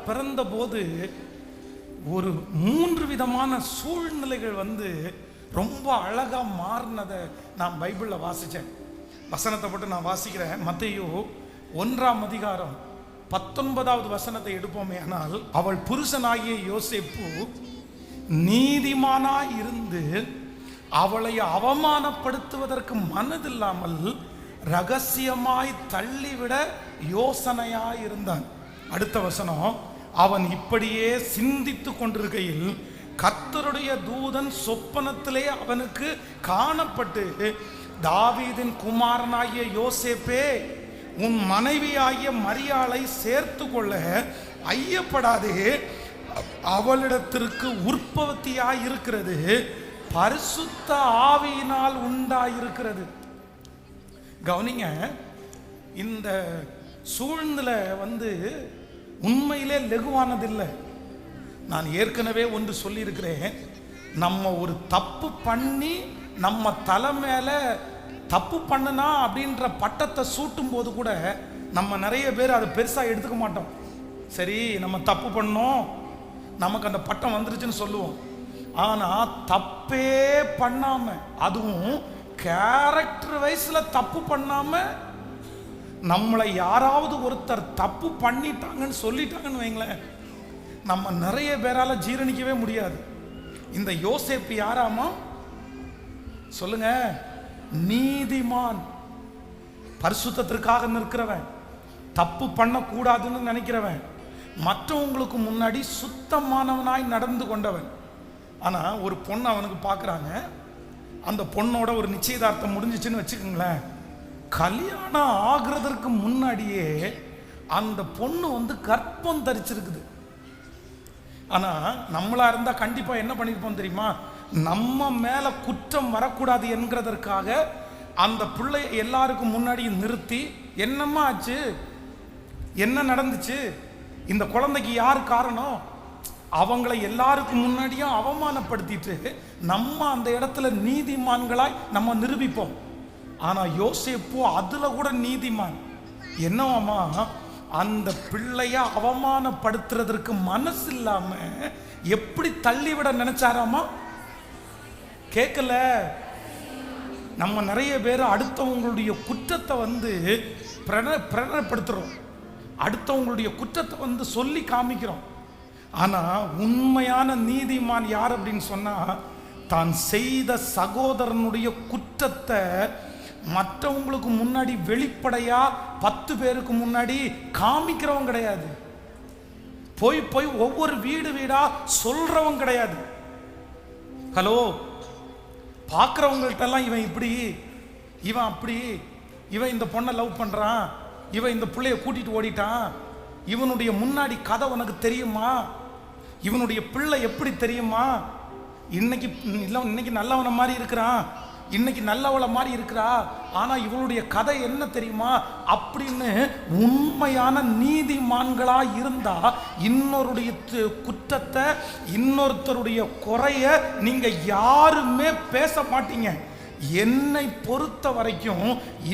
பிறந்த போது ஒரு 3 விதமான சூழ்நிலைகள் ரொம்ப அழகா மாறினதை நான் பைபிளில் வாசித்தேன். வசனத்தை போட்டு நான் வாசிக்கிறேன். மத்தேயு 1ஆம் அதிகாரம் 19வது வசனத்தை எடுப்போமே. ஆனால் அவள் புருஷனாகிய யோசேப்பு நீதிமானாய் இருந்து அவளை அவமானப்படுத்துவதற்கு மனதில்லாமல் ரகசியமாய் தள்ளிவிட யோசனையாய் இருந்தான். அடுத்த வசனம், அவன் இப்படியே சிந்தித்து கொண்டிருக்கையில் கர்த்தருடைய தூதன் சொப்பனத்திலே அவனுக்கு காணப்பட்டு, தாவீதின் குமாரனாகிய யோசேப்பே, உன் மனைவியாகிய மரியாளை சேர்த்து கொள்ள ஐயப்படாதே, அவளிடத்திற்கு உற்பத்தியாய் இருக்கிறது பரிசுத்த ஆவியினால் உண்டாயிருக்கிறது. கவனிங்க, இந்த சூழ்நிலை உண்மையிலே லெகுவானதில்லை. நான் ஏற்கனவே ஒன்று சொல்லியிருக்கிறேன். நம்ம ஒரு தப்பு பண்ணி நம்ம தலை மேல தப்பு பண்ணுனா அப்படின்ற பட்டத்தை சூட்டும் போது கூட நம்ம நிறைய பேர் அதை பெருசா எடுத்துக்க மாட்டோம். சரி, நம்ம தப்பு பண்ணோம், நமக்கு அந்த பட்டம் வந்துருச்சுன்னு சொல்லுவோம். ஆனா தப்பே பண்ணாம, அதுவும் கேரக்டர் வைஸ்ல தப்பு பண்ணாம, நம்மளை யாராவது ஒருத்தர் தப்பு பண்ணிட்டாங்கன்னு சொல்லிட்டாங்கன்னு வைங்களேன், நம்ம நிறைய பேரால ஜீரணிக்கவே முடியாது. இந்த யோசேப்பு யாராமா சொல்லுங்க? நீதிமான், பரிசுத்தத்திற்காக நிற்கிறவன், தப்பு பண்ணக்கூடாதுன்னு நினைக்கிறவன், மற்றவங்களுக்கு முன்னாடி சுத்தமானவனாய் நடந்து கொண்டவன். ஆனா ஒரு பொண்ணு அவனுக்கு பார்க்குறாங்க. அந்த பொண்ணோட ஒரு நிச்சயதார்த்தம் முடிஞ்சிச்சுன்னு வச்சுக்கோங்களேன். கல்யாணம் ஆகுறதற்கு முன்னாடியே அந்த பொண்ணு கர்ப்பம் தரிச்சிருக்குது. ஆனா நம்மளா இருந்தா கண்டிப்பா என்ன பண்ணிருப்போம் தெரியுமா? நம்ம மேல குற்றம் வரக்கூடாது என்கிறதற்காக அந்த பிள்ளை எல்லாருக்கும் முன்னாடி நிறுத்தி, என்னம்மா ஆச்சு, என்ன நடந்துச்சு, இந்த குழந்தைக்கு யார் காரணம், அவங்களை எல்லாருக்கும் முன்னாடியும் அவமானப்படுத்திட்டு நம்ம அந்த இடத்துல நீதிமான்களாய் நம்ம நிரூபிப்போம். ஆனா யோசேப்பு அதுல கூட நீதிமான். என்னவாமா, அந்த பிள்ளைய அவமானப்படுத்துறதற்கு மனசு இல்லாம எப்படி தள்ளிவிட நினைச்சாராமா? கேட்கல. நம்ம நிறைய பேர் அடுத்தவங்களுடைய குற்றத்தை பிரகடனப்படுத்துறோம், அடுத்தவங்களுடைய குற்றத்தை சொல்லி காமிக்கிறோம். ஆனா உண்மையான நீதிமான் யார் அப்படின்னு சொன்னா, தான் செய்த சகோதரனுடைய குற்றத்தை மற்றவங்களுக்கு முன்னாடி வெளிப்படையா 10 பேருக்கு முன்னாடி காமிக்கிறவன் கிடையாது. போய் போய் ஒவ்வொரு வீடு வீடா சொல்றவன் கிடையாது. ஹலோ, பார்க்குறவங்கள்ட்ட எல்லாம் இவன் இப்படி, இவன் அப்படி, இவன் இந்த பொண்ணை லவ் பண்றான், இவன் இந்த பிள்ளைய கூட்டிட்டு ஓடிட்டான், இவனுடைய முன்னாடி கதை உனக்கு தெரியுமா, இவனுடைய பிள்ளை எப்படி தெரியுமா, இன்னைக்கு நல்லவன மாதிரி இருக்கிறான், இன்னைக்கு நல்லவளை மாதிரி இருக்கிறா, ஆனா இவனுடைய கதை என்ன தெரியுமா அப்படின்னு உண்மையான நீதிமான்களா இருந்தா இன்னொருடைய குற்றத்தை, இன்னொருத்தருடைய குறைய நீங்க யாருமே பேச மாட்டீங்க. என்னை பொறுத்த வரைக்கும்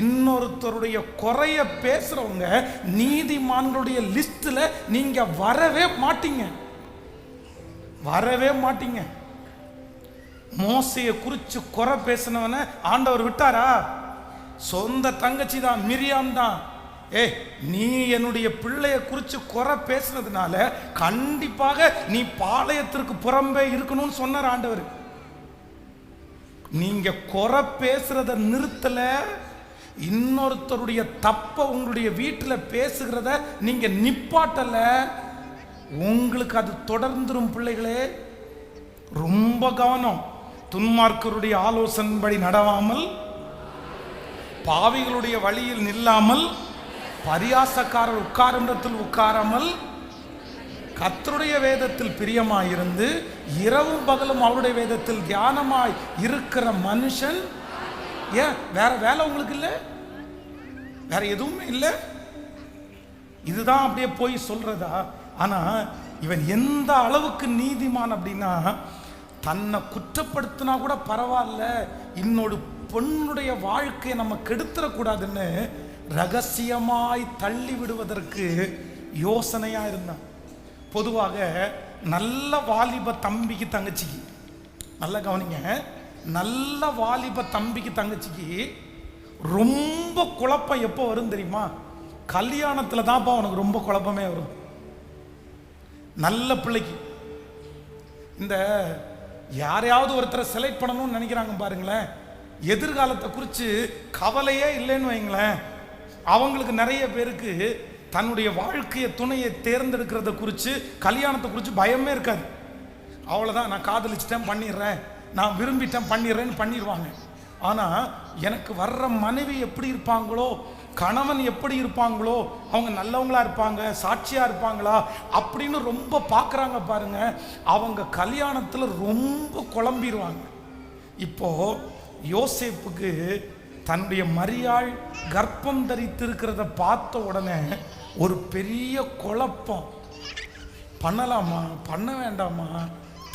இன்னொருத்தருடைய குறைய பேசுறவங்க நீதிமான்களுடைய லிஸ்ட்ல நீங்க வரவே மாட்டீங்க, வரவே மாட்டீங்க. மோசையை குறிச்சு குறை பேசினவன ஆண்டவர் விட்டாரா? சொந்த தங்கச்சி தான், மிரியாம் தான். நீ என்னுடைய பிள்ளைய குறிச்சு குறை பேசுனதுனால கண்டிப்பாக நீ பாளையத்திற்கு புறம்பே இருக்கணும்னு சொன்னார் ஆண்டவர். நீங்க குறை பேசுறத நிறுத்தல, இன்னொருத்தருடைய தப்ப உங்களுடைய வீட்டில் பேசுகிறத நீங்க நிப்பாட்டல, உங்களுக்கு அது தொடர்ந்துரும். பிள்ளைகளே, ரொம்ப கவனம். துன்மார்க்கருடைய ஆலோசனைப்படி நடவாமல், பாவிகளுடைய வழியில் நில்லாமல், பரியாசக்காரர் உட்காரும் இடத்தில் உட்காராமல், கர்த்தருடைய வேதத்தில் பிரியமாயிருந்து இரவும் பகலும் அவருடைய வேதத்தில் தியானமாய் இருக்கிற மனுஷன். ஏன் வேற வேலை உங்களுக்கு இல்லை? வேற எதுவுமே இல்லை? இதுதான் அப்படியே போய் சொல்றதா? ஆனா இவன் எந்த அளவுக்கு நீதிமான் அப்படின்னா, தன்னை குற்றப்படுத்தினா கூட பரவாயில்ல, இன்னொரு பொண்ணுடைய வாழ்க்கையை நம்ம கெடுத்துடக்கூடாதுன்னு ரகசியமாய் தள்ளி விடுவதற்கு யோசனையா இருந்தான். பொதுவாக நல்ல வாலிப தம்பிக்கு தங்கச்சிக்கு, நல்ல கவனிங்க, நல்ல வாலிப தம்பிக்கு தங்கச்சிக்கு ரொம்ப குழப்பம் எப்போ வரும் தெரியுமா? கல்யாணத்தில் தான்ப்பா அவனுக்கு ரொம்ப குழப்பமே வரும். நல்ல பிள்ளைக்கு இந்த யாரையாவது ஒருத்தரை செலக்ட் பண்ணணும்னு நினைக்கிறாங்க பாருங்களேன், எதிர்காலத்தை குறித்து கவலையே இல்லைன்னு வைங்களேன். அவங்களுக்கு நிறைய பேருக்கு தன்னுடைய வாழ்க்கையை துணையை தேர்ந்தெடுக்கிறத குறித்து, கல்யாணத்தை குறித்து பயமே இருக்காது. அவ்வளோதான், நான் காதலிச்சிட்டேன் பண்ணிடுறேன், நான் விரும்பிட்டேன் பண்ணிடுறேன்னு பண்ணிடுவாங்க. ஆனால் எனக்கு வர்ற மனைவி எப்படி இருப்பாங்களோ, கணவன் எப்படி இருப்பாங்களோ, அவங்க நல்லவங்களா இருப்பாங்க, சாட்சியாக இருப்பாங்களா அப்படின்னு ரொம்ப பார்க்குறாங்க பாருங்க. அவங்க கல்யாணத்தில் ரொம்ப குழம்பிடுவாங்க. இப்போ யோசேப்புக்கு தன்னுடைய மரியாள் கர்ப்பம் தரித்திருக்கிறத பார்த்த உடனே ஒரு பெரிய குழப்பம். பண்ணலாமா, பண்ண வேண்டாமா,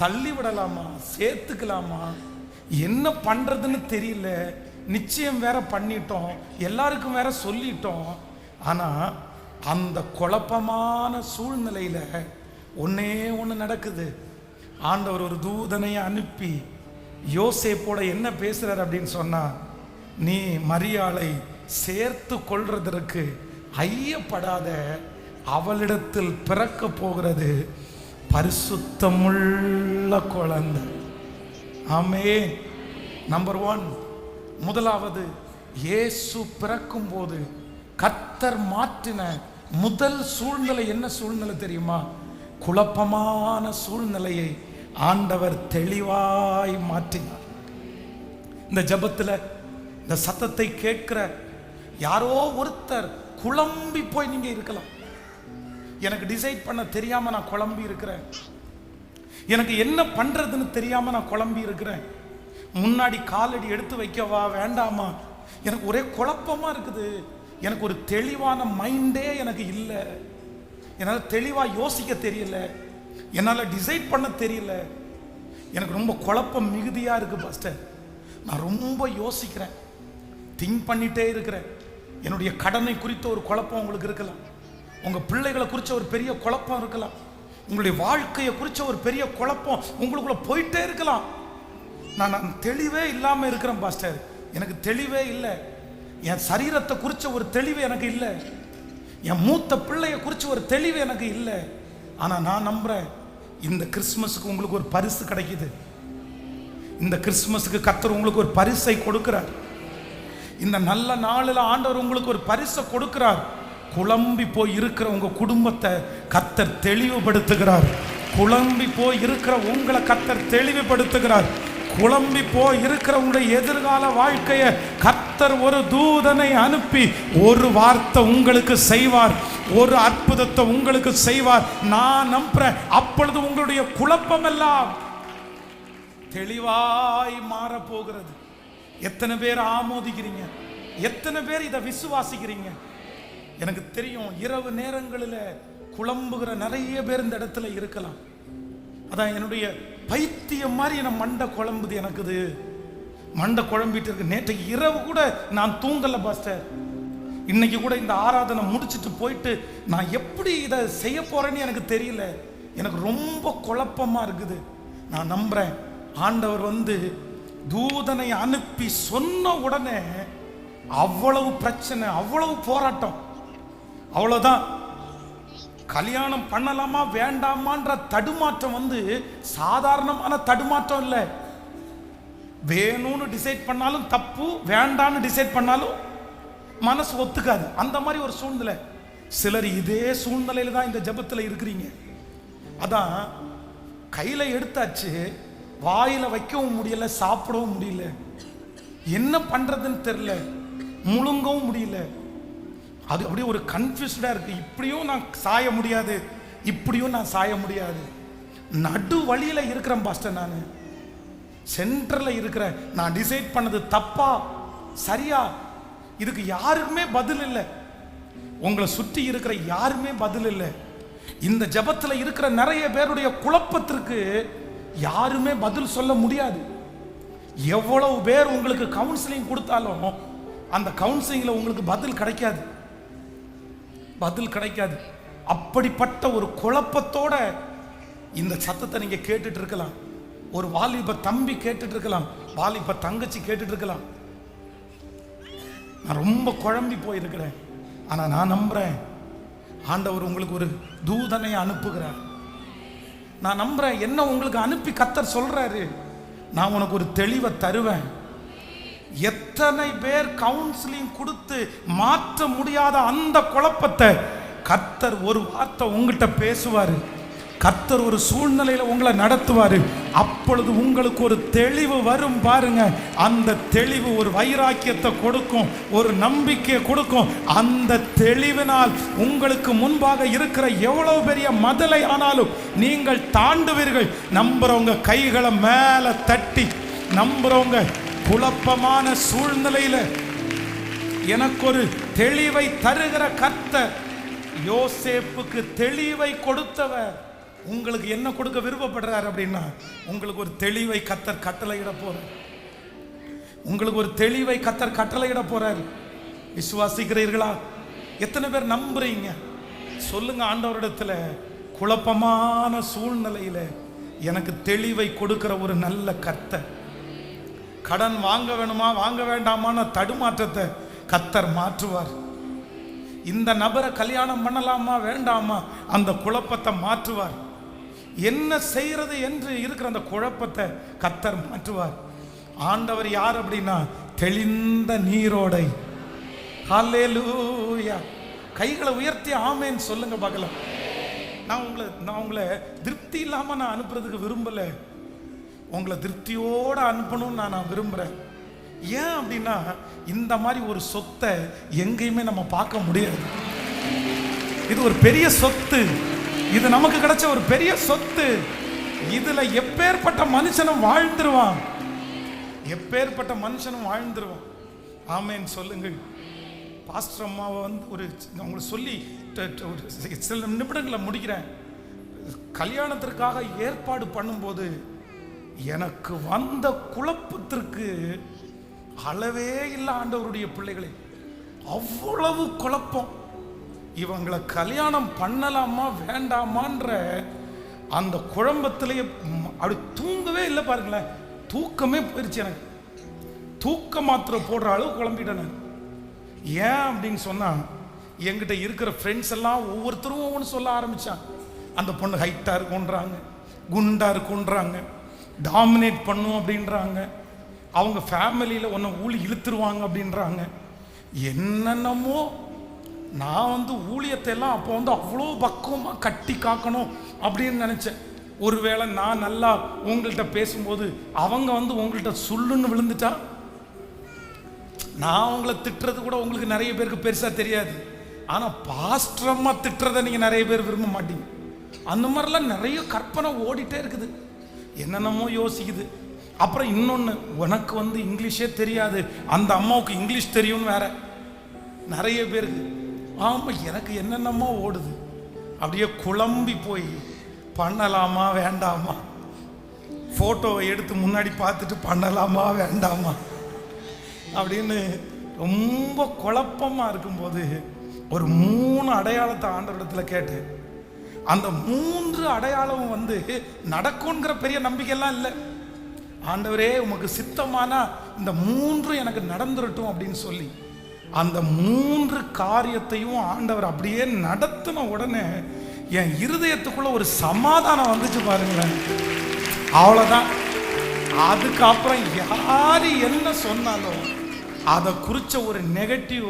தள்ளி விடலாமா, சேர்த்துக்கலாமா, என்ன பண்ணுறதுன்னு தெரியல. நிச்சயம் வேற பண்ணிட்டோம், எல்லாருக்கும் வேற சொல்லிட்டோம். ஆனால் அந்த குழப்பமான சூழ்நிலையில் ஒன்னே ஒன்று நடக்குது. ஆண்டவர் ஒரு தூதனை அனுப்பி யோசேப்போட என்ன பேசுறார் அப்படின்னு சொன்னா, நீ மரியாளை சேர்த்து கொள்றதற்கு ஐயப்படாத, அவளிடத்தில் பிறக்க போகிறது பரிசுத்தமுள்ள குழந்தை. ஆமென். நம்பர் 1, முதலாவது, இயேசு பிறக்கும் போது கர்த்தர் மாற்றின முதல் சூழ்நிலை என்ன சூழ்நிலை தெரியுமா? குழப்பமான சூழ்நிலையை ஆண்டவர் தெளிவாய் மாற்றினார். இந்த ஜெபத்தில் இந்த சத்தத்தை கேட்கிற யாரோ ஒருத்தர் குழம்பி போய் நீங்க இருக்கலாம். எனக்கு டிசைட் பண்ண தெரியாம நான் குழம்பி இருக்கிறேன், எனக்கு என்ன பண்றதுன்னு தெரியாம நான் குழம்பி இருக்கிறேன், முன்னாடி காலடி எடுத்து வைக்கவா வேண்டாமா, எனக்கு ஒரே குழப்பமா இருக்குது, எனக்கு ஒரு தெளிவான மைண்டே எனக்கு இல்லை, என்னால் தெளிவாக யோசிக்க தெரியல, என்னால் டிசைட் பண்ண தெரியல, எனக்கு ரொம்ப குழப்பம் மிகுதியாக இருக்குது பாஸ்டர், நான் ரொம்ப யோசிக்கிறேன், திங்க் பண்ணிகிட்டே இருக்கிறேன். என்னுடைய கடனை குறித்த ஒரு குழப்பம் உங்களுக்கு இருக்கலாம், உங்கள் பிள்ளைகளை குறித்த ஒரு பெரிய குழப்பம் இருக்கலாம், உங்களுடைய வாழ்க்கையை குறித்த ஒரு பெரிய குழப்பம் உங்களுக்குள்ள போயிட்டே இருக்கலாம். நான் தெளிவே இல்லாமல் இருக்கிறேன் பாஸ்டர், எனக்கு தெளிவே இல்லை, என் சரீரத்தை குறித்த ஒரு தெளிவு எனக்கு இல்லை, என் மூத்த பிள்ளைய குறித்து ஒரு தெளிவு எனக்கு இல்லை. ஆனால் நான் நம்புகிறேன், இந்த கிறிஸ்மஸுக்கு உங்களுக்கு ஒரு பரிசு கிடைக்குது. இந்த கிறிஸ்மஸுக்கு கர்த்தர் உங்களுக்கு ஒரு பரிசை கொடுக்கிறார். இந்த நல்ல நாளில் ஆண்டவர் உங்களுக்கு ஒரு பரிசை கொடுக்கிறார். குழம்பி போய் இருக்கிற உங்க குடும்பத்தை கர்த்தர் தெளிவுபடுத்துகிறார். குழம்பி போய் இருக்கிற உங்களை கர்த்தர் தெளிவுபடுத்துகிறார். குழம்பி போய் இருக்கிற உங்களுடைய எதிர்கால வாழ்க்கையை கர்த்தர் ஒரு தூதனை அனுப்பி ஒரு வார்த்தை உங்களுக்கு செய்வார், ஒரு அற்புதத்தை உங்களுக்கு செய்வார். நான் நம்புறேன், அப்பொழுது உங்களுடைய குழப்பம் எல்லாம் தெளிவாய் மாற போகிறது. எத்தனை பேர் ஆமோதிக்கிறீங்க? எத்தனை பேர் இதை விசுவாசிக்கிறீங்க? எனக்கு தெரியும், இரவு நேரங்களில் குழம்புகிற நிறைய பேர் இந்த இடத்துல இருக்கலாம். அதான் என்னுடைய பைத்தியம் மாதிரி என மண்டை குழம்புது, எனக்குது மண்டை குழம்பிட்டு இருக்கு. நேற்றைக்கு இரவு கூட நான் தூங்கலை பாஸ்டர். இன்னைக்கு கூட இந்த ஆராதனை முடிச்சுட்டு போயிட்டு நான் எப்படி இதை செய்ய போறேன்னு எனக்கு தெரியல, எனக்கு ரொம்ப குழப்பமா இருக்குது. நான் நம்புறேன், ஆண்டவர் தூதனை அனுப்பி சொன்ன உடனே அவ்வளவு பிரச்சனை, அவ்வளவு போராட்டம், அவ்வளவுதான். கல்யாணம் பண்ணலாமா வேண்டாமான்ற தடுமாற்றம் சாதாரணமான தடுமாற்றம் இல்லை. வேணும்னு டிசைட் பண்ணாலும் தப்பு, வேண்டான்னு டிசைட் பண்ணாலும் மனசு ஒத்துக்காது. அந்த மாதிரி ஒரு சூழ்நிலை. சிலர் இதே சூழ்நிலையில தான் இந்த ஜெபத்தில் இருக்கிறீங்க. அதான் கையில எடுத்தாச்சு, வாயில வைக்கவும் முடியல, சாப்பிடவும் முடியல, என்ன பண்றதுன்னு தெரியல, முழுங்கவும் முடியல. அது அப்படியே ஒரு கன்ஃபியூஸ்டா இருக்கு. இப்படியும் நான் சாய முடியாது, இப்படியும் நான் சாய முடியாது, நடு வழியில இருக்கிறேன் பாஸ்டர். நான் சென்டர்ல இருக்கிறேன். நான் டிசைட் பண்ணது தப்பா சரியா? இதுக்கு யாருக்குமே பதில் இல்லை. உங்களை சுற்றி இருக்கிற யாருமே பதில் இல்லை. இந்த ஜெபத்துல இருக்கிற நிறைய பேருடைய குழப்பத்திற்கு யாருமே பதில் சொல்ல முடியாது. எவ்வளவு பேர் உங்களுக்கு கவுன்சிலிங் கொடுத்தாலும் அந்த கவுன்சிலிங்ல உங்களுக்கு பதில் கிடைக்காது, பதில் கிடைக்காது. அப்படிப்பட்ட ஒரு குழப்பத்தோட இந்த சத்தத்தை நீங்க கேட்டுட்டு இருக்கலாம். ஒரு வாலிப தம்பி கேட்டுட்டு இருக்கலாம், வாலிப தங்கச்சி கேட்டுட்டு இருக்கலாம். நான் ரொம்ப குழம்பி போயிருக்கிறேன். ஆனா நான் நம்புறேன், ஆண்டவர் உங்களுக்கு ஒரு தூதனை அனுப்புகிறார். நான் நம்புறேன், என்ன உங்களுக்கு அனுப்பி கர்த்தர் சொல்றாரு, நான் உனக்கு ஒரு தெளிவை தருவேன். எத்தனை பேர் கவுன்சிலிங் கொடுத்து மாற்ற முடியாத அந்த குழப்பத்தை கர்த்தர் ஒரு வார்த்தை உங்ககிட்ட பேசுவாரு. கர்த்தர் ஒரு சூழ்நிலையில உங்களை நடத்துவாரு. அப்பொழுது உங்களுக்கு ஒரு தெளிவு வரும் பாருங்க. அந்த தெளிவு ஒரு வைராக்கியத்தை கொடுக்கும், ஒரு நம்பிக்கையை கொடுக்கும். அந்த தெளிவினால் உங்களுக்கு முன்பாக இருக்கிற எவ்வளவு பெரிய மதலை ஆனாலும் நீங்கள் தாண்டுவீர்கள். நம்புறவங்க கைகளை மேல தட்டி, நம்புறவங்க குழப்பமான சூழ்நிலையில எனக்கு ஒரு தெளிவை தருகிற கர்த்தர், யோசேப்புக்கு தெளிவை கொடுத்தவர் உங்களுக்கு என்ன கொடுக்க விருப்பப்படுறாரு அப்படின்னா, உங்களுக்கு ஒரு தெளிவை கர்த்தர் கட்டளையிட போறார். உங்களுக்கு ஒரு தெளிவை கர்த்தர் கட்டளையிட போறாரு. விசுவாசிக்கிறீர்களா? எத்தனை பேர் நம்புறீங்க? சொல்லுங்க ஆண்டவரிடத்துல, குழப்பமான சூழ்நிலையில எனக்கு தெளிவை கொடுக்கிற ஒரு நல்ல கர்த்தர். கடன் வாங்க வேணுமா வாங்க வேண்டாமான தடுமாற்றத்தை கர்த்தர் மாற்றுவார். இந்த நபரை கல்யாணம் பண்ணலாமா வேண்டாமா அந்த குழப்பத்தை மாற்றுவார். என்ன செய்யறது என்று இருக்கிற அந்த குழப்பத்தை கர்த்தர் மாற்றுவார். ஆண்டவர் யார் அப்படின்னா, தெளிந்த நீரோடை. ஹல்லேலூயா. கைகளை உயர்த்தி ஆமேன் சொல்லுங்க பார்க்கலாம். நான் உங்களை திருப்தி இல்லாம நான் அனுப்புறதுக்கு விரும்பல, உங்களை திருப்தியோடு அனுப்பணும்னு நான் விரும்புகிறேன். ஏன் அப்படின்னா, இந்த மாதிரி ஒரு சொத்தை எங்கேயுமே நம்ம பார்க்க முடியாது. இது ஒரு பெரிய சொத்து, இது நமக்கு கிடைச்ச ஒரு பெரிய சொத்து. இதுல எப்பேற்பட்ட மனுஷனும் வாழ்ந்துருவான், எப்பேற்பட்ட மனுஷனும் வாழ்ந்துருவான். ஆமேன் சொல்லுங்கள். பாஸ்டர் அம்மாவை ஒரு உங்களுக்கு சொல்லி சில நிமிடங்களை முடிக்கிறேன். கல்யாணத்திற்காக ஏற்பாடு பண்ணும்போது எனக்கு வந்த குழப்பத்திற்கு அளவே இல்லை. ஆண்டவருடைய பிள்ளைகளை அவ்வளவு குழப்பம். இவங்களை கல்யாணம் பண்ணலாமா வேண்டாமான்ற அந்த குழம்பத்திலேயே அப்படி தூங்கவே இல்லை பாருங்களேன். தூக்கமே போயிடுச்சு எனக்கு. தூக்க மாத்திரை போடுற அளவு குழம்பிட்டேன். ஏன் அப்படின்னு சொன்னா, என்கிட்ட இருக்கிற ஃப்ரெண்ட்ஸ் எல்லாம் ஒவ்வொருத்தரும் ஒவ்வொன்று சொல்ல ஆரம்பிச்சாங்க. அந்த பொண்ணு ஹைட்டா இருக்குன்றாங்க, குண்டா இருக்குன்றாங்க, டாமினேட் பண்ணும் அப்படின்றாங்க, அவங்க ஃபேமிலியில் ஒன்று ஊழி இழுத்துருவாங்க அப்படின்றாங்க. என்னென்னமோ. நான் ஊழியத்தை எல்லாம் அப்போ அவ்வளோ பக்குவமாக கட்டி காக்கணும் அப்படின்னு நினச்சேன். ஒருவேளை நான் நல்லா உங்கள்கிட்ட பேசும்போது அவங்க உங்கள்கிட்ட சொல்லுன்னு விழுந்துட்டா, நான் உங்களை திட்டுறது கூட உங்களுக்கு நிறைய பேருக்கு பெருசாக தெரியாது. ஆனால் பாஸ்டரமாக திட்டுறதை நீங்கள் நிறைய பேர் விரும்ப மாட்டீங்க. அந்த மாதிரிலாம் நிறைய கற்பனை ஓடிட்டே இருக்குது, என்னென்னமோ யோசிக்குது. அப்புறம் இன்னொன்று, உனக்கு இங்கிலீஷே தெரியாது, அந்த அம்மாவுக்கு இங்கிலீஷ் தெரியும்னு வேற நிறைய பேருக்கு. ஆமாம், எனக்கு என்னென்னமோ ஓடுது. அப்படியே குழம்பி போய் பண்ணலாமா வேண்டாமா, ஃபோட்டோவை எடுத்து முன்னாடி பார்த்துட்டு பண்ணலாமா வேண்டாமா அப்படின்னு ரொம்ப குழப்பமாக இருக்கும்போது ஒரு 3 அடையாளத்தை ஆண்டவரிடத்தில் கேட்டேன். அந்த 3 அடையாளம் நடக்கும்ங்கிற பெரிய நம்பிக்கையெல்லாம் இல்லை. ஆண்டவரே உமக்கு சித்தமானா இந்த 3 எனக்கு நடந்துரட்டும் அப்படின்னு சொல்லி அந்த 3 காரியத்தையும் ஆண்டவர் அப்படியே நடத்தின உடனே என் இருதயத்துக்குள்ள ஒரு சமாதானம் வந்துச்சு பாருங்களேன். அவ்வளோதான். அதுக்கப்புறம் யாரு என்ன சொன்னாலும் அதை குறிச்ச ஒரு நெகட்டிவ்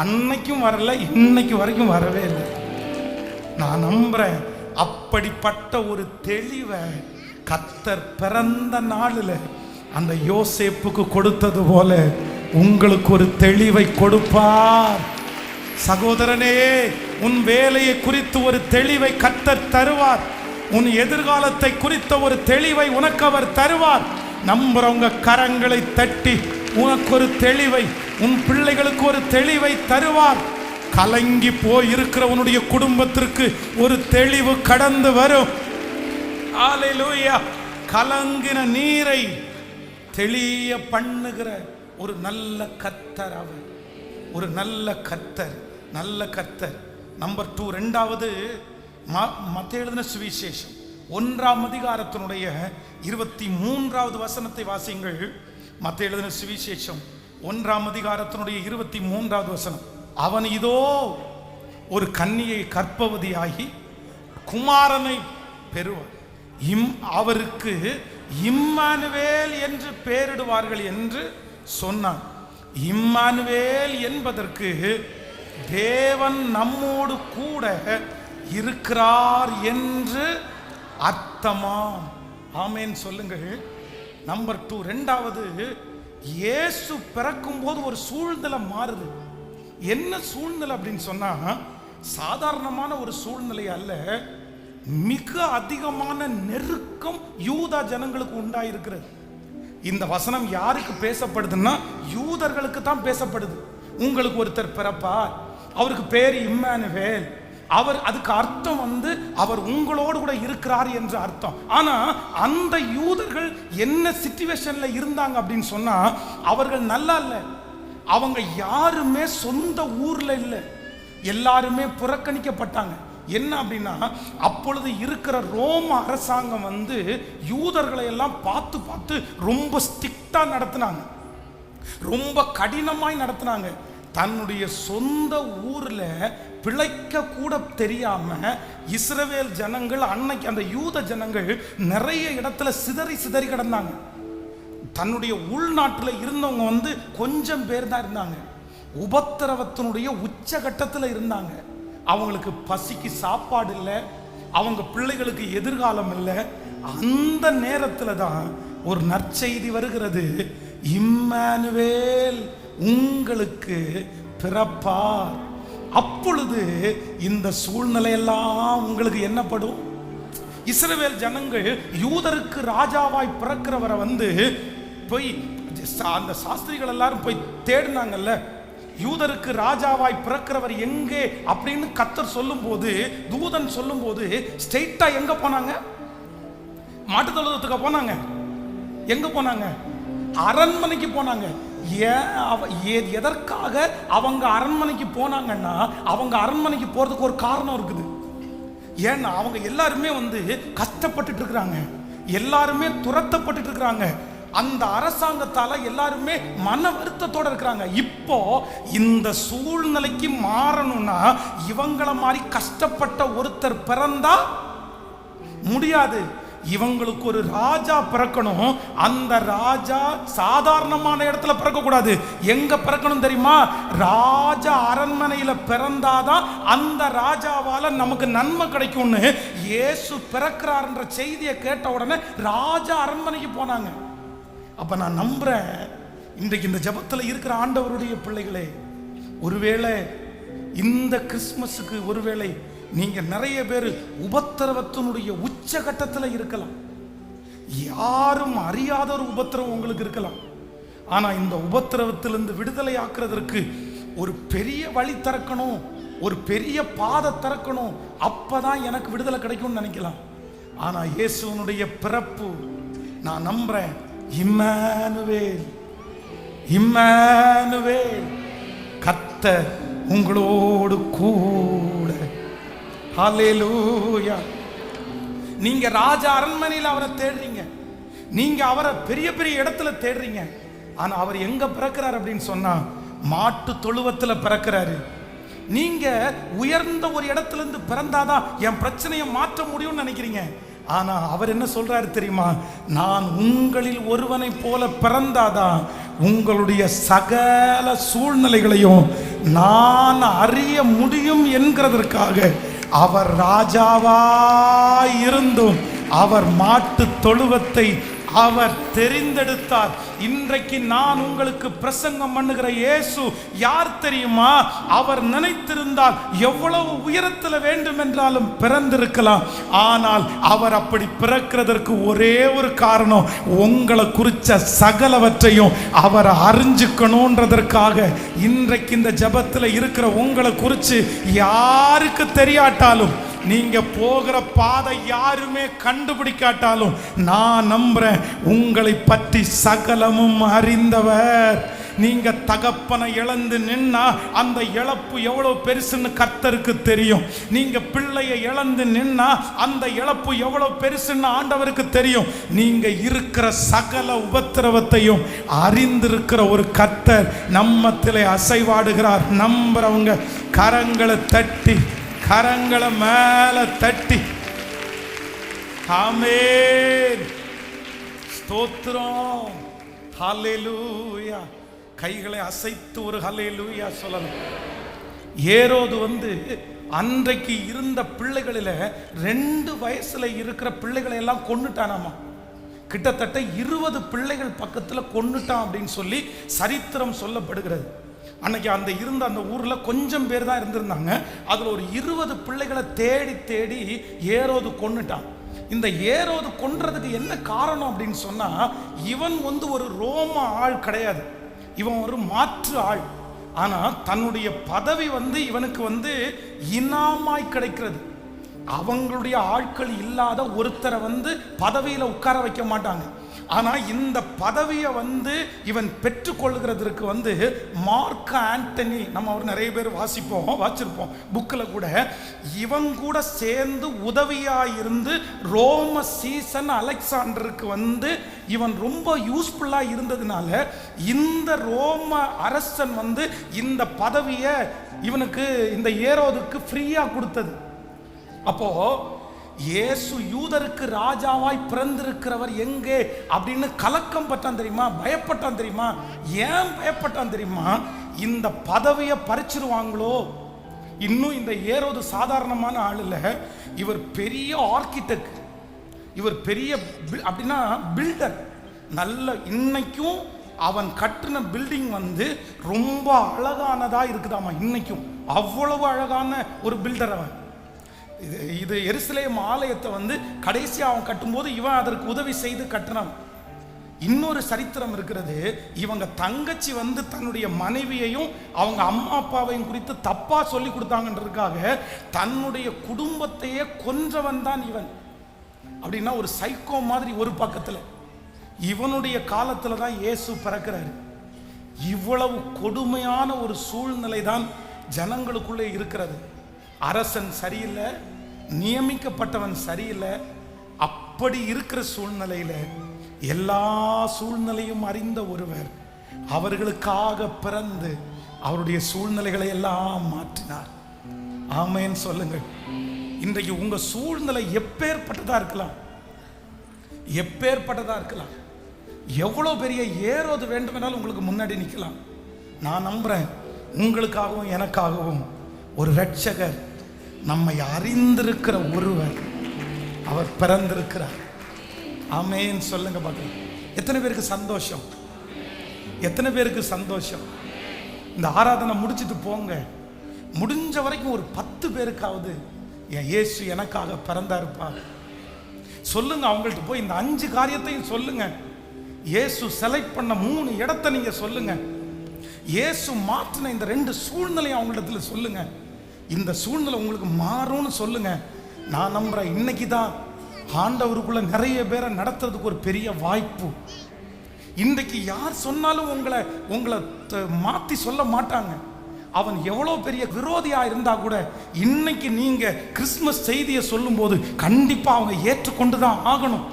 அன்னைக்கும் வரல, இன்னைக்கு வரைக்கும் வரவே இல்லை. நான் நம்புறேன், அப்படிப்பட்ட ஒரு தெளிவை கர்த்தர் பிறந்த நாளில் அந்த யோசேப்புக்கு கொடுத்தது போல உங்களுக்கு ஒரு தெளிவை கொடுப்பார். சகோதரனே, உன் வேலையை குறித்து ஒரு தெளிவை கர்த்தர் தருவார். உன் எதிர்காலத்தை குறித்த ஒரு தெளிவை உனக்கு அவர் தருவார். நம்புறவங்க கரங்களை தட்டி உனக்கு ஒரு தெளிவை, உன் பிள்ளைகளுக்கு ஒரு தெளிவை தருவார். கலங்கி போய் இருக்கிற உன்னுடைய குடும்பத்திற்கு ஒரு தெளிவு கடந்து வரும். ஹல்லேலூயா. கலங்கின நீரை தெளிய பண்ணுகிற ஒரு நல்ல கர்த்தர் அவர். ஒரு நல்ல கர்த்தர், நல்ல கர்த்தர். நம்பர் 2, ரெண்டாவது மத்தேயு எழுதின சுவிசேஷம் 1ஆம் அதிகாரத்தினுடைய 23வது வசனத்தை வாசியுங்கள். மத்தேயு எழுதின சுவிசேஷம் 1ஆம் அதிகாரத்தினுடைய 23வது வசனம். அவன் இதோ ஒரு கன்னியை கற்பவதியாகி குமாரனை பெறுவார், அவருக்கு இம்மானுவேல் என்று பெயரிடுவார்கள் என்று சொன்னான். இம்மானுவேல் என்பதற்கு தேவன் நம்மோடு கூட இருக்கிறார் என்று அர்த்தமாம். ஆமேன் சொல்லுங்கள். நம்பர் 2, ரெண்டாவது, இயேசு பிறக்கும் போது ஒரு சூழ்நிலை மாறுது. என்ன சூழ்நிலை அப்படின்னு சொன்னா, சாதாரணமான ஒரு சூழ்நிலை அல்ல, மிக அதிகமான நெருக்கம் யூதா ஜனங்களுக்கு உண்டாயிருக்கிறது. இந்த வசனம் யாருக்கு பேசப்படுதுன்னா யூதர்களுக்கு தான் பேசப்படுது. உங்களுக்கு ஒருத்தர் பிறப்பார், அவருக்கு பேர் இம்மானுவேல், அவர் அதுக்கு அர்த்தம் அவர் உங்களோடு கூட இருக்கிறார் என்று அர்த்தம். ஆனா அந்த யூதர்கள் என்ன சிச்சுவேஷன்ல இருந்தாங்க அப்படின்னு சொன்னா, அவர்கள் நல்லா இல்ல, அவங்க யாருமே சொந்த ஊர்ல இல்லை, எல்லாருமே புறக்கணிக்கப்பட்டாங்க. என்ன அப்படின்னா, அப்பொழுது இருக்கிற ரோம அரசாங்கம் யூதர்களை எல்லாம் பார்த்து பார்த்து ரொம்ப ஸ்ட்ரிக்டா நடத்தினாங்க, ரொம்ப கடினமாய் நடத்தினாங்க. தன்னுடைய சொந்த ஊர்ல பிழைக்க கூட தெரியாம இஸ்ரவேல் ஜனங்கள், அன்னைக்கு அந்த யூத ஜனங்கள் நிறைய இடத்துல சிதறி சிதறி கிடந்தாங்க. தன்னுடைய உள்நாட்டில் இருந்தவங்க கொஞ்சம் பேர் தான் இருந்தாங்க. உபத்திரவத்தினுடைய உச்சகட்டத்தில் இருந்தாங்க. அவங்களுக்கு பசிக்கு சாப்பாடு இல்லை, அவங்க பிள்ளைகளுக்கு எதிர்காலம் இல்லை. அந்த நேரத்தில் தான் ஒரு நற்செய்தி வருகிறது, இம்மானுவேல் உங்களுக்கு பிறப்பார். அப்பொழுது இந்த சூழ்நிலையெல்லாம் உங்களுக்கு என்னப்படும்? இஸ்ரவேல் ஜனங்கள் யூதருக்கு ராஜாவாய் பிறக்கிறவரை போய் அந்த சாஸ்திரிகள் எல்லாரும் போய் தேடினாங்கல்ல, யூதருக்கு ராஜாவாய் பிறக்கிறவர் எங்கே அப்படின்னு கர்த்தர் சொல்லும் போது, தூதன் சொல்லும் போது ஸ்ட்ரெயிட்டா எங்க போனாங்க? மாட்டு தொழுவத்துக்கு போனாங்க. எங்க போனாங்க? அரண்மனைக்கு போனாங்க. எதற்காக அவங்க அரண்மனைக்கு போனாங்கன்னா, அவங்க அரண்மனைக்கு போறதுக்கு ஒரு காரணம் இருக்குது. ஏன்னா அவங்க எல்லாருமே கஷ்டப்பட்டு இருக்கிறாங்க, எல்லாருமே துரத்தப்பட்டு இருக்கிறாங்க. அந்த அரசாங்கத்தால எல்லாருமே மன வருத்தத்தோட இருக்கிறாங்க. இப்போ இந்த சூழ்நிலைக்கு மாறணும்னா இவங்கள மாதிரி கஷ்டப்பட்ட ஒருத்தர் பிறந்தா முடியாது. இவங்களுக்கு ஒரு ராஜா பிறக்கணும். அந்த ராஜா சாதாரணமான இடத்துல பிறக்க கூடாது. எங்க பிறக்கணும் தெரியுமா? ராஜா அரண்மனையில பிறந்தாதான் அந்த ராஜாவால நமக்கு நன்மை கிடைக்கும்னு இயேசு பிறக்கிறார்ன்ற செய்தியை கேட்ட உடனே ராஜா அரண்மனைக்கு போனாங்க. அப்ப நான் நம்புறேன், இன்றைக்கு இந்த ஜபத்துல இருக்கிற ஆண்டவருடைய பிள்ளைகளே, ஒருவேளை இந்த கிறிஸ்துமஸுக்கு ஒருவேளை நீங்க நிறைய பேர் உபத்திரவத்தினுடைய உச்சகட்டத்தில் இருக்கலாம். யாரும் அறியாத ஒரு உபத்திரவம் உங்களுக்கு இருக்கலாம். ஆனா இந்த உபத்திரவத்திலிருந்து விடுதலை ஆக்குறதற்கு ஒரு பெரிய வழி திறக்கணும், ஒரு பெரிய பாதை திறக்கணும், அப்பதான் எனக்கு விடுதலை கிடைக்கும்னு நினைக்கலாம். ஆனா இயேசுனுடைய பிறப்பு, நான் நம்புறேன், இம்மானுவேல், இம்மானுவேல், கர்த்தர் உங்களோடு கூட. ஹல்லேலூயா. நீங்க ராஜா அரண்மனையில் அவரை தேடுறீங்க, நீங்க அவரை பெரிய பெரிய இடத்துல தேடுறீங்க. ஆனா அவர் எங்க பிறக்கிறார் அப்படின்னு சொன்னா, மாட்டு தொழுவத்துல பிறக்கிறாரு. நீங்க உயர்ந்த ஒரு இடத்துல இருந்து பிறந்தாதான் என் பிரச்சனையை மாற்ற முடியும்னு நினைக்கிறீங்க. ஆனா அவர் என்ன சொல்றாரு தெரியுமா? நான் உங்களில் ஒருவனை போல பிறந்தாதான் உங்களுடைய சகல சூழ்நிலைகளையும் நான் அறிய முடியும் என்கிறதற்காக அவர் ராஜாவாய் இருந்தும் அவர் மாட்டு தொழுவத்தை அவர் தெரிந்தெடுத்தார். இன்றைக்கு நான் உங்களுக்கு பிரசங்கம் பண்ணுகிற இயேசு யார் தெரியுமா? அவர் நினைத்திருந்தால் எவ்வளவு உயரத்தில் வேண்டும் என்றாலும் பிறந்திருக்கலாம். ஆனால் அவர் அப்படி பிறக்கிறதற்கு ஒரே ஒரு காரணம், உங்களை குறித்த சகலவற்றையும் அவர் அறிஞ்சுக்கணுன்றதற்காக. இன்றைக்கு இந்த ஜபத்தில் இருக்கிற உங்களை குறித்து யாருக்கு தெரியாட்டாலும், நீங்க போகிற பாதை யாருமே கண்டுபிடிக்காட்டாலும், நான் நம்புறேன், உங்களை பற்றி சகலமும் அறிந்தவர் நீங்க தகப்பனை இழந்து நின்னா அந்த இழப்பு எவ்வளவு பெருசுன்னு கர்த்தருக்கு தெரியும். நீங்க பிள்ளையை இழந்து நின்னா அந்த இழப்பு எவ்வளவு பெருசுன்னு ஆண்டவருக்கு தெரியும். நீங்க இருக்கிற சகல உபத்திரவத்தையும் அறிந்திருக்கிற ஒரு கர்த்தர் நம்மத்திலே அசைவாடுகிறார். நம்புறவங்க கரங்களை தட்டி, கரங்களை மேல தட்டி ஆமென் ஸ்தோத்திரம் ஹல்லேலூயா. கைகளை அசைத்து ஒரு ஹல்லேலூயா சொல்லணும். ஏரோது அன்றைக்கு இருந்த பிள்ளைகளில் 2 வயசுல இருக்கிற பிள்ளைகளை எல்லாம் கொன்னுட்டானாமா. கிட்டத்தட்ட 20 பிள்ளைகள் பக்கத்தில் கொன்னுட்டான் அப்படின்னு சொல்லி சரித்திரம் சொல்லப்படுகிறது. அன்னைக்கு அந்த ஊர்ல கொஞ்சம் பேர் தான் இருந்திருந்தாங்க. அதுல ஒரு 20 பிள்ளைகளை தேடி தேடி ஏரோது கொன்னுட்டான். இந்த ஏரோது கொன்றதுக்கு என்ன காரணம் அப்படின்னு சொன்னா, இவன் ஒரு ரோம ஆள் கிடையாது, இவன் ஒரு மாற்று ஆள். ஆனா தன்னுடைய பதவி இவனுக்கு இனாமாய் கிடைக்கிறது. அவங்களுடைய ஆட்கள் இல்லாத ஒருத்தரை பதவியில உட்கார வைக்க மாட்டாங்க. ஆனா இந்த பதவியை இவன் பெற்றுக்கொள்கிறதுக்கு மார்க் ஆண்டனி, நம்ம நிறைய பேர் வாசிச்சிருப்போம் புக்கில் கூட, இவன் கூட சேர்ந்து உதவியா இருந்து ரோம சீசன் அலெக்சாண்டருக்கு இவன் ரொம்ப யூஸ்ஃபுல்லா இருந்ததுனால இந்த ரோம அரசன் இந்த பதவியை இவனுக்கு, இந்த ஏரோதுக்கு ஃப்ரீயா கொடுத்தது. அப்போ இயேசு யூதருக்கு ராஜாவாய் பிறந்திருக்கிறவர் எங்கே அப்படின்னு கலக்கம் பட்டான் தெரியுமா, பயப்பட்டான் தெரியுமா. ஏன் பயப்பட்டான் தெரியுமா? இந்த பதவியை பறிச்சிருவாங்களோ. இன்னும் இந்த ஏரோது சாதாரணமான ஆள் இல்லை, இவர் பெரிய ஆர்கிடெக்ட், இவர் பெரிய அப்படின்னா பில்டர். நல்ல இன்னைக்கும் அவன் கட்டின பில்டிங் ரொம்ப அழகானதா இருக்குதாமா. இன்னைக்கும் அவ்வளவு அழகான ஒரு பில்டர் அவன். இது எருசலேம் ஆலயத்தை கடைசியா அவன் கட்டும்போது இவன் அதற்கு உதவி செய்து கட்டினான். இன்னொரு சரித்திரம் இருக்கிறது. இவங்க தங்கச்சி தன்னுடைய மனைவியையும் அவங்க அம்மா அப்பாவையும் குறித்து தப்பா சொல்லி கொடுத்தாங்கன்றதுக்காக தன்னுடைய குடும்பத்தையே கொன்றவன் தான் இவன். அப்படின்னா ஒரு சைக்கோ மாதிரி. ஒரு பக்கத்துல இவனுடைய காலத்துல தான் இயேசு பிறக்கிறாரு. இவ்வளவு கொடுமையான ஒரு சூழ்நிலை தான் ஜனங்களுக்குள்ளே இருக்கிறது. அரசன் சரியில்லை, நியமிக்கப்பட்டவன் சரியில்லை. அப்படி இருக்கிற சூழ்நிலையில எல்லா சூழ்நிலையும் அறிந்த ஒருவர் அவர்களுக்காக பிறந்து அவருடைய சூழ்நிலைகளை எல்லாம் மாற்றினார். ஆமென் சொல்லுங்கள். இன்றைக்கு உங்க சூழ்நிலை எப்பேற்பட்டதா இருக்கலாம், எப்பேற்பட்டதா இருக்கலாம். எவ்வளவு பெரிய ஏரோது வேண்டுமென்றாலும் உங்களுக்கு முன்னாடி நிற்கலாம். நான் நம்புறேன் உங்களுக்காகவும் எனக்காகவும் ஒரு இரட்சகர், நம்மை அறிந்திருக்கிற ஒருவர், அவர் பிறந்திருக்கிறார். ஆமென் சொல்லுங்க பார்க்கலாம். எத்தனை பேருக்கு சந்தோஷம், எத்தனை பேருக்கு சந்தோஷம். இந்த ஆராதனை முடிச்சுட்டு போங்க, முடிஞ்ச வரைக்கும் ஒரு 10 பேருக்காவது என் இயேசு எனக்காக பிறந்தாருப்பா சொல்லுங்க. அவங்கள்ட்ட போய் இந்த 5 காரியத்தையும் சொல்லுங்க. இயேசு செலக்ட் பண்ண 3 இடத்தை நீங்க சொல்லுங்க. இயேசு மாற்றின இந்த 2 சூழ்நிலையை அவங்களிடத்துல சொல்லுங்க. இந்த சூழ்நிலை உங்களுக்கு மாறும்னு சொல்லுங்க. நான் நம்புறேன் இன்னைக்கு தான் ஆண்டவருக்குள்ள நிறைய பேரை நடத்துறதுக்கு ஒரு பெரிய வாய்ப்பு. இன்றைக்கு யார் சொன்னாலும் உங்களை மாற்றி சொல்ல மாட்டாங்க. அவன் எவ்வளோ பெரிய விரோதியா இருந்தா கூட இன்னைக்கு நீங்க கிறிஸ்துமஸ் செய்தியை சொல்லும் போது கண்டிப்பா அவங்க ஏற்றுக்கொண்டு தான் ஆகணும்.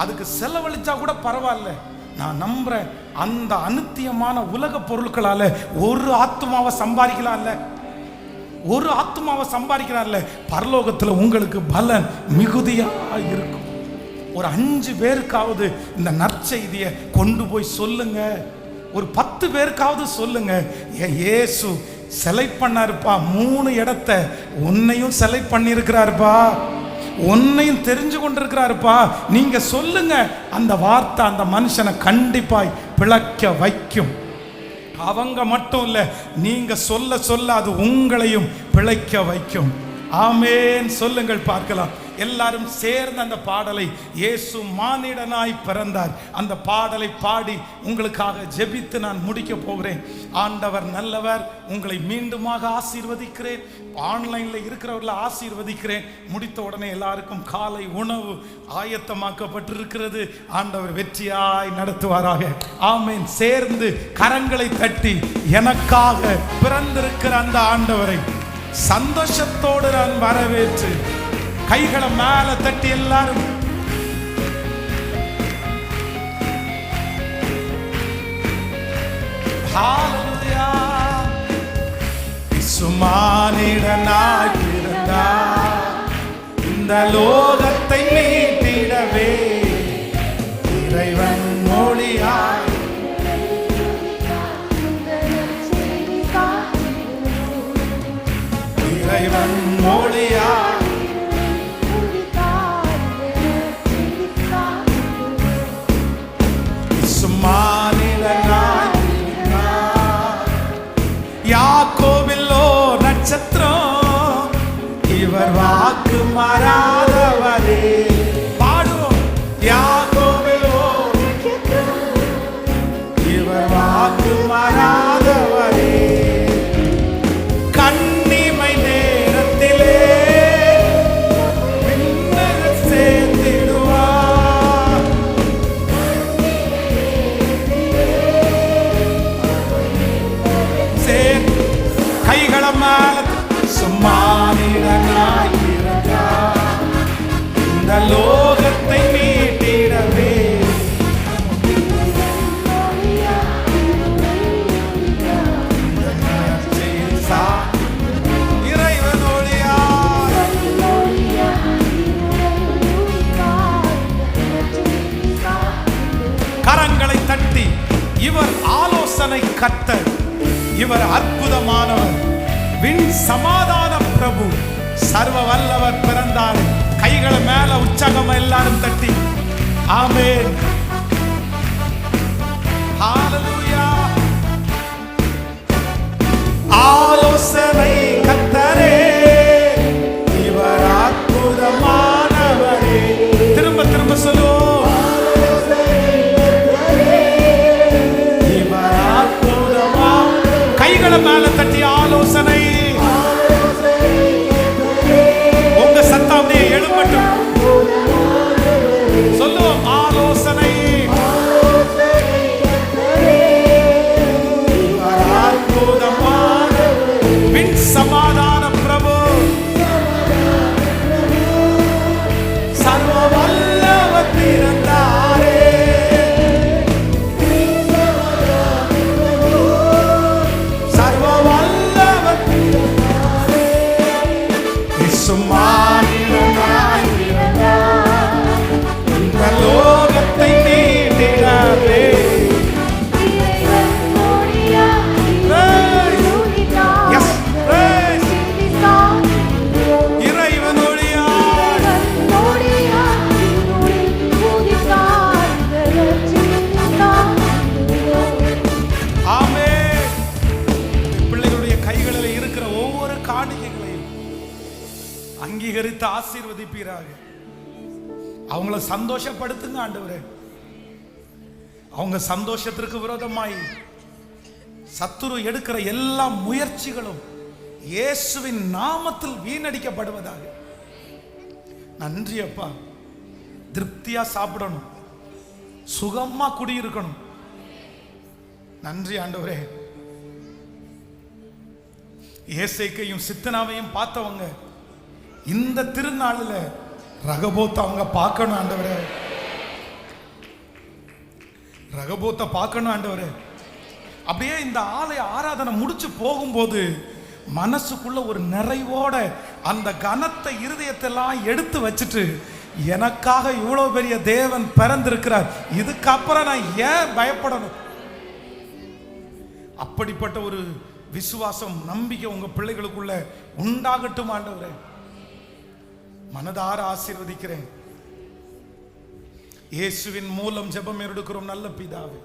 அதுக்கு செலவழிச்சா கூட பரவாயில்ல. நான் நம்புறேன் அந்த அநித்தியமான உலக பொருட்களால ஒரு ஆத்மாவை சம்பாதிக்கலாம்ல, ஒரு ஆத்மாவை சம்பாதிக்கிறார்ல, பரலோகத்தில் உங்களுக்கு பலன் மிகுதியா இருக்கும். ஒரு 5 பேருக்காவது இந்த நற்செய்தியை கொண்டு போய் சொல்லுங்க. ஒரு 10 பேருக்காவது சொல்லுங்க. இயேசு செலக்ட் பண்ணாருப்பா 3 இடத்தை, உன்னையும் செலக்ட் பண்ணியிருக்கிறாருப்பா, உன்னையும் தெரிஞ்சு கொண்டிருக்கிறாருப்பா. நீங்க சொல்லுங்க. அந்த வார்த்தை அந்த மனுஷனை கண்டிப்பாய் பிழைக்க வைக்கும். அவங்க மட்டும் இல்ல, நீங்க சொல்ல சொல்ல அது உங்களையும் பிழைக்க வைக்கும். ஆமென் சொல்லுங்கள் பார்க்கலாம். எல்லாரும் சேர்ந்து அந்த பாடலை இயேசு மானிடனாய் பிறந்தார் அந்த பாடலை பாடி உங்களுக்காக ஜெபித்து நான் முடிக்க போகிறேன். ஆண்டவர் நல்லவர். உங்களை மீண்டுமாக ஆசீர்வதிக்கிறேன். ஆன்லைன்ல இருக்கிறவர்களை ஆசீர்வதிக்கிறேன். முடித்த உடனே எல்லாருக்கும் காலை உணவு ஆயத்தமாக்கப்பட்டிருக்கிறது. ஆண்டவர் வெற்றியாய் நடத்துவாராக. ஆமென். சேர்ந்து கரங்களை தட்டி எனக்காக பிறந்திருக்கிற அந்த ஆண்டவரை சந்தோஷத்தோடு நான் வரவேற்று கைகளை மேல தட்டி எல்லாரும் ஹalleluya. சுமானிடனாய் பிறந்தார் இந்த லோகத்தை மீட்டிடவே இறைவன் மொழியாய் இறைவன் மொழியாய் சுமானிடனாய் யாக்கோபிலோ நட்சத்திரம் இவர் வாக்கு மாறாதவரே. பாடுவோம். யாக்கோபிலோ இவர் வாக்கு மாறாதவரே. கண்ணிமை நேரத்திலே விண்ணில் சேர்த்திடுவார். கைகள மேல சும்மானிடனாய் பிறந்தார் இந்த லோகத்தை மீட்டிடவே இறைவனோடியாய் கரங்களை தட்டி இவர் ஆலோசனை கர்த்தர், இவர் அற்புதமானவர், விண் சமாதான பிரபு, சர்வ வல்லவர் பிறந்தார். கைகளை மேல உற்சாகம் எல்லாரும் தட்டி ஆமென். ஹalleluya. ஆலோசனை கர்த்தரே இவர் அற்புதமானவரே. திரும்ப திரும்ப சொல்லுவோம். கைகளை மேல தட்டி ஆலோசனை. உங்க சத்தம் எழுப்பட்டும். சொல்லுவோம். ஆலோசனை அற்புதமான விண் சமாதான பிரபு, சர்வ வல்லவர் பிறந்தாரே. சும்மானிடனாய் பிறந்தார் இந்த லோகத்தை மீட்டிடவே இறைவன் மொழியாய் ஆமென். பிள்ளைகளுடைய கைகளில் இருக்கிற ஒவ்வொரு காணிக்கைகளையும் அங்கீகரித்து ஆசீர்வதிப்பீராக. அவங்கள சந்தோஷப்படுத்துங்க ஆண்டவரே. அவங்க சந்தோஷத்திற்கு விரோதமாய் சத்துரு எடுக்கிற எல்லா முயற்சிகளும் இயேசுவின் நாமத்தில் வீணடிக்கப்படுவதாக. நன்றி அப்பா. திருப்தியா சாப்பிடணும், சுகமா குடியிருக்கணும். நன்றி ஆண்டவரே. ஏசேக்கையும் சித்தனாவையும் பார்த்தவங்க இந்த திருநாளில் ரகபோத்தை அவங்க பார்க்கணும் ஆண்டவரே. ரகபோத்தை பார்க்கணும் ஆண்டவரே. அப்படியே இந்த ஆலய ஆராதனை முடிச்சு போகும்போது மனசுக்குள்ள ஒரு நிறைவோட அந்த கனத்தை இருதயத்தெல்லாம் எடுத்து வச்சுட்டு, எனக்காக இவ்வளவு பெரிய தேவன் பிறந்திருக்கிறார், இதுக்கப்புறம் நான் ஏன் பயப்படணும்? அப்படிப்பட்ட ஒரு விசுவாசம், நம்பிக்கை உங்க பிள்ளைகளுக்குள்ள உண்டாகட்டும் ஆண்டவரே. மனதார ஆசீர்வதிக்கிறேன். இயேசுவின் மூலம் ஜெபம் எடுக்கிறோம் நல்ல பிதாவே.